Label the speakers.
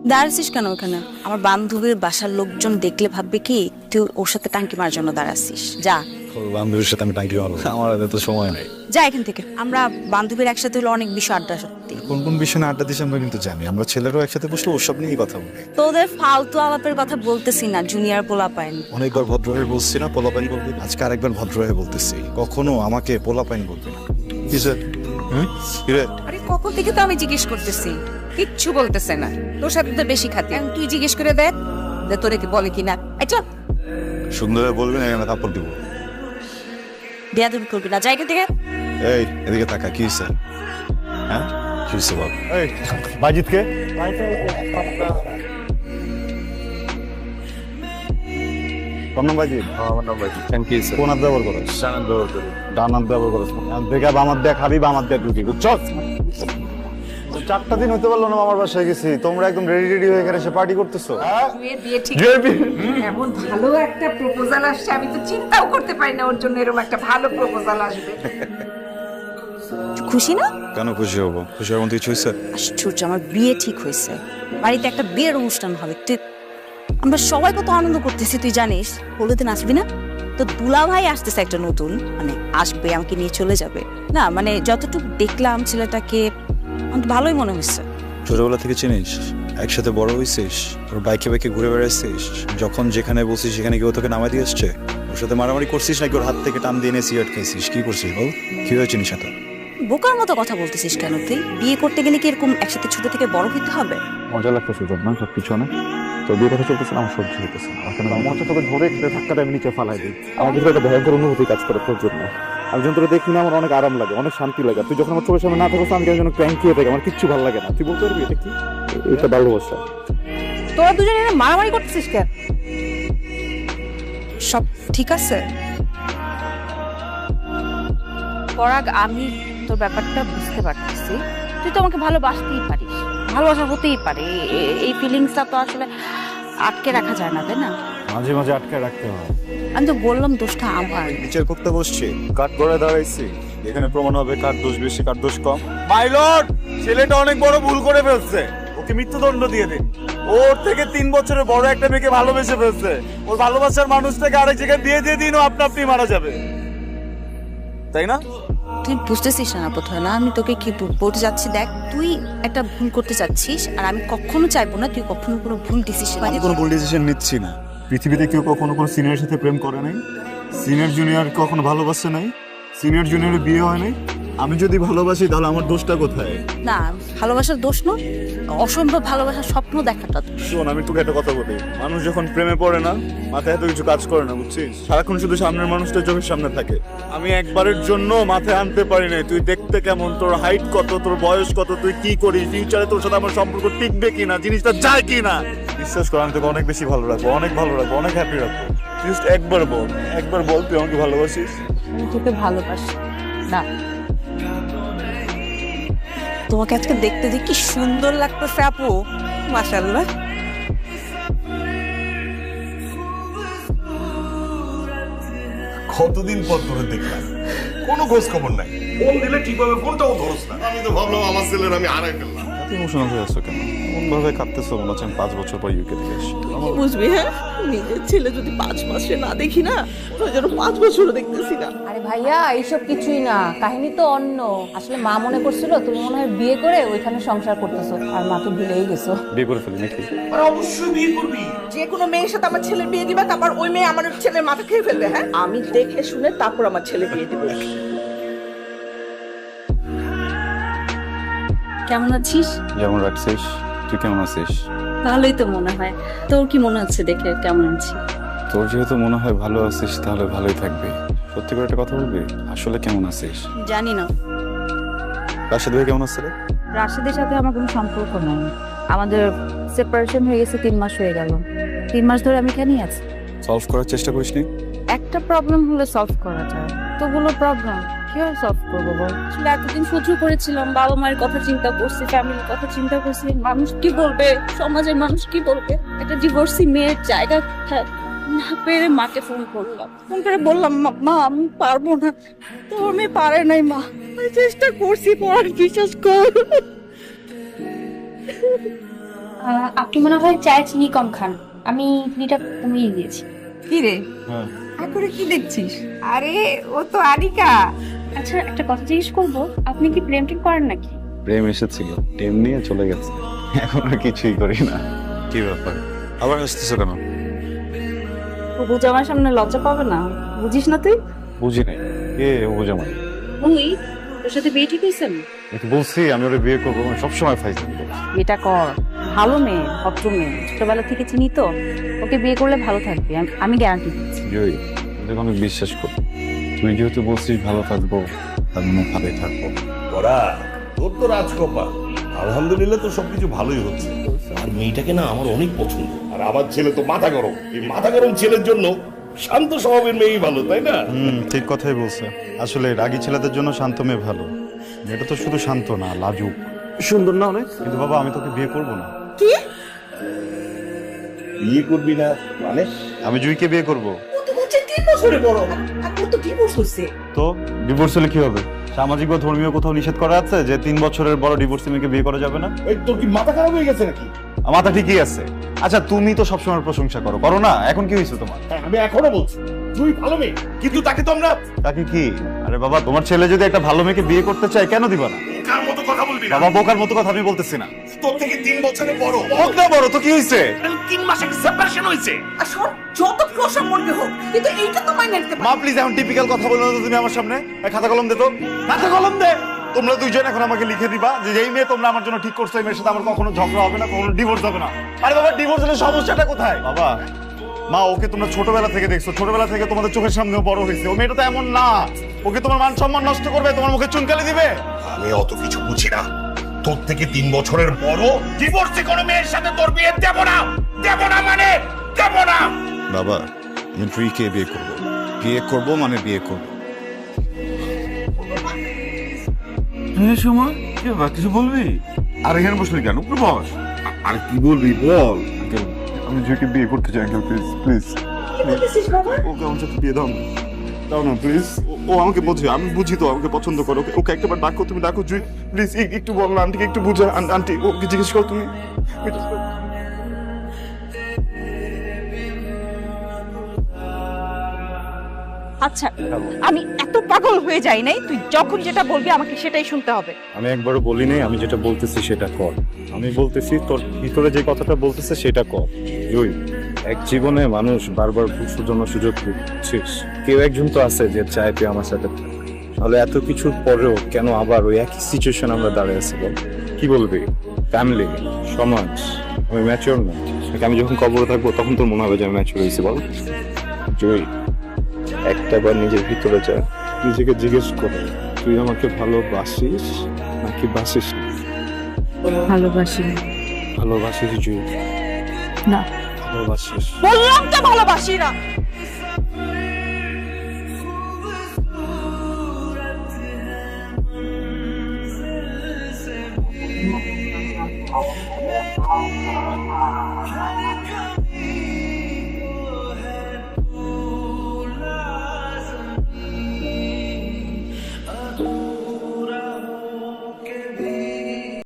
Speaker 1: দাঁড়াচ্ছিস কেন ওখানে? আমার বান্ধবীর বাসার লোকজন দেখলে ভাববে কি তুই ওর সাথে টাঙ্কি মারার জন্য দাঁড়াচ্ছিস। যা।
Speaker 2: বান্ধবীর সাথে আমি টাঙ্কি মারবো? আমার হাতে তো সময় নেই।
Speaker 1: যা এখান থেকে। আমরা বান্ধবীর একসাথে হলে অনেক বিষয় আড্ডা সত্যি।
Speaker 2: কোন কোন বিষয়ে আড্ডা দিছি আমরা কিন্তু জানি। আমরা ছেলেরাও একসাথে বসলে ওসব নিয়েই কথা বলি।
Speaker 1: তোদের ফালতু আলাপের কথা বলতেছি না, জুনিয়র পোলা পাইন।
Speaker 2: অনেকবার ভদ্র হয়ে বলছি না পোলাপাইন বলবি, আজকে আরেকবার ভদ্র হয়ে বলতেছি, কখনো আমাকে পোলাপাইন বলবি না। কি স্যার? কিরে?
Speaker 3: আরে কখন থেকে তো আমি জিজ্ঞেস করতেছি, কিচ্ছু বলতেছে না। তোর সাথে তো বেশি খাতি, তুই জিজ্ঞেস করে দেখ যে তোরে কি বলে কিনা। আচ্ছা
Speaker 2: সুন্দর বলবি না, আমি কাপড় দিব।
Speaker 1: বেয়াদবি করবি না, যা এখান থেকে।
Speaker 2: এই এদিকে তাকা, কি স্যার? হ্যাঁ কি হয়েছে বল?
Speaker 4: এই বাজিতকে কোন নাম বাজিত?
Speaker 5: আমার নাম বাজি। Thank you sir.
Speaker 4: কোন হাত ব্যবহার করো?
Speaker 5: সানান ব্যবহার করি।
Speaker 4: ডান হাত ব্যবহার করো। দেখে আমার দেখ খাবি বা আমার দেখ ঢুকি, বুঝছো? 4টা দিন হতে পারলো না আমার বাসায় গেছি, তোমরা একদম রেডি হয়ে এখানে এসে পার্টি করতেছো।
Speaker 3: বিয়ে দিয়ে ঠিক এমন ভালো একটা প্রপোজাল আসছে, আমি তো চিন্তাও করতে পারি না ওর জন্য এরকম একটা ভালো প্রপোজাল আসবে।
Speaker 1: খুশি না?
Speaker 2: কেন খুশি হবো? খুশি হওয়ার মতো কিছু হয়েছে?
Speaker 1: আশ্চর্য, আমার বিয়ে ঠিক হয়েছে। বাড়িতে একটা বিয়ের অনুষ্ঠান হবে। তুই, আমরা সবাই কত আনন্দ করতেছি তুই জানিস। হলুদে নাচবি না? তো দুলা ভাই আসতেছে একটা নতুন, মানে আসবে, আমাকে নিয়ে চলে যাবে। না মানে যতটুকু দেখলাম ছেলেটাকে আমার তো ভালোই মনে হচ্ছে।
Speaker 2: ছোটবেলা থেকে চিনিস, একসাথে বড় হয়েছিস, ওর বাইকে বাইকে ঘুরে বেড়াইছিস, যখন যেখানে বলছিস সেখানে কেউ তোকে নামাই দিয়ে আসছে? ওর সাথে মারামারি করছিস নাকি ওর হাত থেকে টান দিয়ে এনে সিগারেট খেয়েছিস? কি করছিস বল? কি হয়েছে চিনিস সাথে?
Speaker 1: বোকার মতো কথা বলতেছিস কেন তুই? বিয়ে করতে গেলে কি এরকম একসাথে ছোট থেকে বড় হইতে হবে?
Speaker 4: মজা লাগতেছে তোর না সবকিছু অনেক? তোর বিয়ে কথা চলতেছে না, আমার সহ্য হইতেছে না। আমার মনে হচ্ছে তোকে ধরে খেতে ধাক্কাটা আমি নিচে ফালাই দিই। আমার ভিতরে একটা ভয়ঙ্কর অনুভূতি কাজ করে তোর জন্য। আমি যখন তোকে দেখি না আমার অনেক আরাম লাগে, অনেক শান্তি লাগে। তুই যখন আমার চোখের সামনে না থাকো আমি কেন যেন ক্র্যাঙ্কি হয়ে থাকি, আমার কিচ্ছু ভালো লাগে না। তুই বলতে পারবি এটা কি? এটা ভালোবাসা।
Speaker 3: তোরা দুজনে এরকম মারামারি করতেছিস কেন?
Speaker 1: সব ঠিক আছে?
Speaker 6: পরাগ, আমি তোর ব্যাপারটা বুঝতে পারতেছি। তুই তো আমাকে ভালোবাসতেই পারিস, ভালোবাসা হতেই পারে। এই ফিলিংসটা তো আসলে আটকে রাখা যায় না, তাই না?
Speaker 4: মাঝে মাঝে আটকে রাখতে হয়।
Speaker 1: আমি তো বললাম দোষটা আমার।
Speaker 2: বিচার করতে বসছি,
Speaker 4: কাঠ করে দাঁড়াইছি, এখানে প্রমাণ হবে কার দোষ বেশি কার দোষ কম।
Speaker 5: মাই লর্ড, ছেলেটা অনেক বড় ভুল করে ফেলছে। ওকে মৃত্যুদণ্ড দিয়ে দিন। ওর থেকে 3 বছরের বড় একটা মেয়েকে ভালোবেসে ফেলছে। ওর ভালোবাসার মানুষটাকে আরেক জায়গায় বিয়ে দিয়ে দিন, ও আপনা আপনি মারা যাবে, তাই না?
Speaker 1: তুই বুঝতেছিস না প্রথমে না আমি তোকে কি বলতে যাচ্ছি। দেখ, তুই একটা ভুল করতে চাচ্ছিস, আর আমি কখনো চাইবো না তুই কখনো কোনো ভুল ডিসিশন।
Speaker 4: আমি কোনো ভুল ডিসিশন নিচ্ছি না। পৃথিবীতে কেউ কখনো কোনো সিনিয়রের সাথে প্রেম করে নাই, সিনিয়র জুনিয়র কখনো ভালোবাসে নাই, সিনিয়র জুনিয়রের বিয়ে হয় নাই। আমি যদি ভালোবাসি তাহলে আমার দোষটা কোথায়?
Speaker 1: না, ভালোবাসার দোষ না, অসম্ভব ভালোবাসার স্বপ্ন দেখাটা দোষ।
Speaker 4: শোন, আমি তোকে একটা কথা বলি, মানুষ যখন প্রেমে পড়ে না মাথায় এত কিছু কাজ করে না, বুঝছিস? সারাক্ষণ শুধু সামনের মানুষটা চোখের সামনে থাকে। আমি একবারের জন্য মাথায় আনতে পারি না তুই দেখতে কেমন, তোর হাইট কত, তোর বয়স কত, তুই কি করিস, ফিউচারে তোর সাথে আমার সম্পর্ক টিকবে কিনা, জিনিসটা যায় কিনা। বিশ্বাস কর, আমি তোকে অনেক বেশি ভালো রাখবো, অনেক ভালো রাখবো, অনেক হ্যাপি রাখবো। জাস্ট একবার বল, একবার বল তুই আমাকে ভালোবাসিস।
Speaker 6: আমি তোকে ভালোবাসি না।
Speaker 1: তোমাকে আজকে দেখতে দেখি কি সুন্দর লাগতেছে আপু, মাশাআল্লাহ।
Speaker 7: কতদিন পর তোরে দেখলাম, কোনো খোঁজ খবর নাই। ফোন দিলে ঠিকভাবে ফোনটাও ধরস না। আমি তো ভাবলাম আমার ছেলের আমি হারাই ফেললাম।
Speaker 4: এত ইমোশনাল হয়ে আসছো কেন? এমন ভাবে কাঁদতেছো মনে হচ্ছে আমি 5 বছর পর ইউকে থেকে আসছি।
Speaker 8: কি বুঝবি? হ্যাঁ, নিজের ছেলে যদি 5 মাসে না দেখি না, তো যেন 5 বছরও দেখতেছি না।
Speaker 6: আরে ভাইয়া, এইসব কিছুই না, কাহিনী তো অন্য। আসলে মা মনে করছিল তুমি মনে হয় বিয়ে করে ওইখানে সংসার করতেছো, আর মা তো ভুলেই গেছো।
Speaker 4: বিয়ে করে ফেলি নাকি?
Speaker 7: আর অবশ্যই বিয়ে করবি।
Speaker 8: যে কোনো মেয়ের সাথে আমার ছেলের বিয়ে দিবা, তারপর ওই মেয়ে আমার ছেলের মাথা খেয়ে ফেলবে। হ্যাঁ, আমি দেখে শুনে তারপর আমার ছেলে বিয়ে দিব।
Speaker 1: কেমন আছিস?
Speaker 4: যেমন রাখছিস। তুই কেমন আছিস?
Speaker 1: ভালোই তো মনে হয়। তোর কি মনে হচ্ছে দেখে কেমন আছি?
Speaker 4: তোর যেহেতু মনে হয় ভালো আছিস তাহলে ভালোই থাকবি। সত্যি করে একটা কথা বলবি, আসলে কেমন আছিস?
Speaker 1: জানি না।
Speaker 4: রাশেদ ভাই কেমন আছে রে?
Speaker 6: রাশেদের সাথে আমার কোনো সম্পর্ক নাই। আমাদের সেপারেশন হয়ে গেছে 3 মাস হয়ে গেল। 3 মাস ধরে আমি এখানেই আছি।
Speaker 4: সলভ করার চেষ্টা করিসনি?
Speaker 6: একটা প্রবলেম হলে সলভ করা যায়, তোগুলো প্রবলেম কিভাবে সলভ করবো বল? আসলে এতদিন সহ্য করেছিলাম, বাবা মায়ের কথা চিন্তা করছি, ফ্যামিলির কথা চিন্তা করছি, মানুষ কি বলবে, সমাজের মানুষ কি বলবে। একটা ডিভোর্সি মেয়ের জায়গা না পেরে মাকে ফোন করলাম। ফোন করে বললাম, মা আমি পারবো না। তো আমি পারে নাই মা, আমি চেষ্টা করছি, পড়ার বিশ্বাস কর। আপনি মনে হয় চায়ে চিনি কম খান, আমি চিনিটা কমিয়ে দিয়েছি।
Speaker 3: কি রে করে কি দেখছিস? আরে ও তো আরিকা।
Speaker 6: আচ্ছা একটা কথা জিজ্ঞেস করবো, আপনি কি প্রেম টেম করেন নাকি?
Speaker 2: প্রেম এসেছিল, টেম নিয়ে চলে গেছে, এখন আর কিছুই করি না। কি ব্যাপার, আবার আসতেছো কেন?
Speaker 1: ও জামার সামনে লজ্জা পাবে না, বুঝিস না তুই?
Speaker 2: বুঝি নাই, কে ও জামাই?
Speaker 6: ওই তোর সাথে বিয়ে ঠিক হয়েছে?
Speaker 2: আমি বলছি আমি ওরা বিয়ে করবো, আমি সবসময় ফাইজলামি করি।
Speaker 1: এটা কর, ভালো মেয়ে, ভদ্র মেয়ে, ছোটবেলা থেকে চিনি তো, ওকে বিয়ে করলে ভালো থাকবে, আমি গ্যারান্টি দিচ্ছি।
Speaker 2: জয়ী, তোকে আমি বিশ্বাস করি, তুই যেহেতু বলছিস ভালো থাকবো, তার মানে ভালোই থাকবো।
Speaker 7: ওরা তোর তো রাজকপা, আলহামদুলিল্লাহ তো সবকিছু ভালোই হচ্ছে। আর মেয়েটাকে না আমার অনেক পছন্দ, আর আমার ছেলে তো মাথা গরম। এই মাথা গরম ছেলের জন্য শান্ত স্বভাবের মেয়েই ভালো, তাই না?
Speaker 2: ঠিক কথাই বলছে। আসলে রাগী ছেলেদের জন্য শান্ত মেয়ে ভালো। এটা তো শুধু শান্ত না, লাজুক,
Speaker 7: সুন্দর না অনেক?
Speaker 2: কিন্তু বাবা আমি তোকে বিয়ে করবো না।
Speaker 7: বিয়ে করবি না মানে?
Speaker 2: আমি জুইকে বিয়ে করবো।
Speaker 8: তো হচ্ছে 3 বছরে বড়, আর তোর তো ডিভোর্স হয়েছে।
Speaker 2: তো ডিভোর্স হলে কি হবে? সামাজিক বা ধর্মীয় কোথাও নিষেধ করা আছে যে 3 বছরের বড় ডিভোর্স মেয়েকে বিয়ে করা যাবে না?
Speaker 7: এই তোর কি মাথা খারাপ হয়ে গেছে নাকি?
Speaker 2: মাথা ঠিকই আছে। আচ্ছা তুমি তো সবসময় প্রশংসা করো, করো না? এখন কি হয়েছে তোমার?
Speaker 7: হ্যাঁ, আমি এখনো বলছি তুই ভালো মেয়ে, কিন্তু তাকে তো আমরা
Speaker 2: তাকে কি? আরে বাবা, তোমার ছেলে যদি একটা ভালো মেয়েকে বিয়ে করতে চায় কেন দিবা না?
Speaker 7: কার মতো কথা বলবি না।
Speaker 2: বাবা বোকার মতো কথা আমি বলতেছি না।
Speaker 7: তোর থেকে 3 বছরের বড়,
Speaker 2: হোক না বড়, তো কি হয়েছে?
Speaker 7: 3 মাসে সেপারেশন হয়েছে।
Speaker 8: আর শোন, যত প্রশংসা মনে হোক, কিন্তু এইটা তো মাইনে নিতে
Speaker 2: মা প্লিজ এখন টিপিক্যাল কথা বলো না তো তুমি আমার সামনে। এই খাতা কলম দে তো, খাতা কলম দে। তোমরা দুইজন এখন আমাকে লিখে দিবা যে যেই মেয়ে তোমরা আমার জন্য ঠিক করছো এই মেয়ের সাথে আমার কখনো ঝগড়া হবে না, কখনো ডিভোর্স হবে না। আরে বাবা, ডিভোর্স হলে সমস্যাটা কোথায়? বাবা মা, ওকে তোমরা ছোটবেলা থেকে দেখছো, ছোটবেলা থেকে তোমাদের চোখের সামনেও বড় হয়েছে। ও মেয়েটা তো এমন না, ওকে তোমার মান সম্মান নষ্ট করবে, তোমার মুখে চুনকালি দিবে।
Speaker 7: আমি অত কিছু বুঝি না। তোর থেকে 3 বছরের বড় ডিভোর্সে কোনো মেয়ের সাথে তোর বিয়ে দেব না, দেব না মানে দেব না।
Speaker 2: বাবা আমি জুইকে বিয়ে করবো, বিয়ে করবো মানে বিয়ে করবো।
Speaker 5: সময় কি ব্যাপার, কিছু বলবি? আর এখানে বসলি কেন? উপরে বস। আর কি বলবি বল।
Speaker 2: আমি জুইকে বিয়ে করতে চাই আঙ্কেল, প্লিজ প্লিজ।
Speaker 5: ওকে আমার সাথে বিয়ে দাও না, দাও না প্লিজ। ও আমাকে বোঝে, আমি বুঝি তো আমাকে পছন্দ করো। ওকে একটাবার ডাকো, তুমি ডাকো জুই প্লিজ। একটু বল না আন্টিকে, একটু বুঝা। আন্টি ওকে জিজ্ঞেস করো তুমি।
Speaker 1: আচ্ছা আমি এত পাগল হয়ে যাই নাই, তুই যখন যেটা বলবি আমাকে সেটাই শুনতে হবে।
Speaker 2: আমি একবারও বলি নাই, আমি যেটা বলতেছি সেটা কর। আমি বলতেছি তোর ভিতরে যে কথাটা বলতেছে সেটা কর। জুই, এক জীবনে মানুষ বারবার ভুল জন্য সুযোগ দিচ্ছিস। কেউ একজন তো আছে যে চায় তুই আমার সাথে থাক। তাহলে এত কিছুর পরেও কেন আবার ওই একই সিচুয়েশন আমরা দাঁড়িয়ে আছি বল? কি বলবি? ফ্যামিলি, সমাজ, আমি ম্যাচিওর না। আমি যখন কবরে থাকবো তখন তোর মনে হবে যে আমি ম্যাচিওর হয়েছি বল? জুই, একটাবার নিজের ভিতরে যা, নিজেকে জিজ্ঞেস কর তুই আমাকে ভালোবাসিস নাকি বাসিস না?
Speaker 6: ভালোবাসি
Speaker 2: ভালোবাসিস জুই?
Speaker 6: না।
Speaker 2: ভালোবাসিস?
Speaker 1: বললাম তো ভালোবাসি না।